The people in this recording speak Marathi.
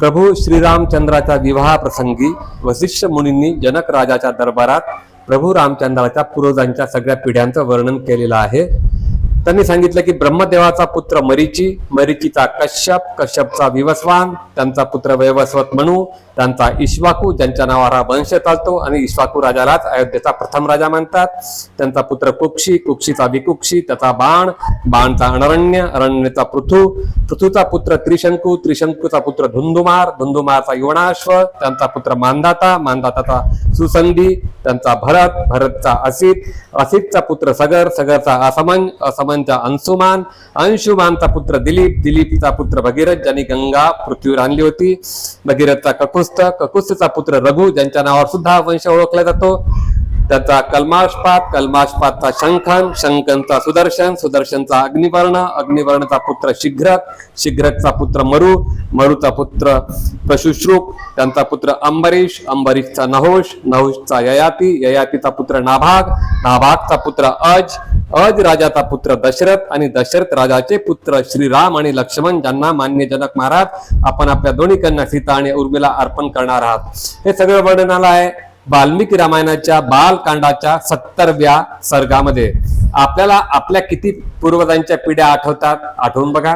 प्रभू श्रीरामचंद्राच्या विवाह प्रसंगी वसिष्ठ मुनींनी जनक राजाच्या दरबारात प्रभू रामचंद्राच्या पूर्वजांच्या सगळ्या पिढ्यांचं वर्णन केलेलं आहे। त्यांनी सांगितलं की ब्रह्मदेवाचा पुत्र मरीची, मरीचीचा कश्यप, कश्यपचा विवस्वान, त्यांचा पुत्र वैवस्वत मनू, त्यांचा इक्ष्वाकू ज्यांच्या नावावर हा वंश चालतो आणि इक्ष्वाकू राजालाच अयोध्येचा प्रथम राजा म्हणतात। त्यांचा पुत्र कुक्षी, कुक्षीचा विकुक्षी, त्याचा बाण, बाणचा अनरण्य, अरण्यचा पृथू, पृथूचा पुत्र त्रिशंकू, त्रिशंकूचा पुत्र धुंधुमार, धुंधुमारचा युवनाश्व, त्यांचा पुत्र मांधाता, मांधाताचा सुसंधी, त्यांचा भरत, भरतचा असित, असितचा पुत्र सगर, सगरचा असमन, असमनचा अंशुमान, अंशुमानचा पुत्र दिलीप, दिलीपचा पुत्र भगीरथ ज्यांनी गंगा पृथ्वीवर आणली होती, भगीरथचा ककुस्त, ककुस्तचा पुत्र रघु ज्यांच्या नावावर सुद्धा वंश ओळखला जातो, त्याचा कल्माशपात, कल्माशपातचा शंखन, शंखनचा सुदर्शन, सुदर्शनचा अग्निवर्ण, अग्निवर्णचा पुत्र शीघ्रक, शीघ्रकचा पुत्र मरु, मरुचा पुत्र प्रशुश्रुक, त्यांचा पुत्र अंबरीश, अंबरीशचा नहुष, नहुषचा ययाती, ययातीचा पुत्र नाभाग, नाभागचा पुत्र अज, अज राजाचा पुत्र दशरथ आणि दशरथ राजाचे पुत्र श्रीराम आणि लक्ष्मण ज्यांना मान्य जनक महाराज आपण आपल्या दोन्ही कन्या सीता आणि उर्मिला अर्पण करणार आहात। हे सगळं वर्णन आलं आहे वाल्मिकी रामायणाच्या बालकांडाच्या 70व्या सर्गामध्ये। आपल्याला आपल्या किती पूर्वजांच्या पिढ्या आठवतात? आठवून बघा।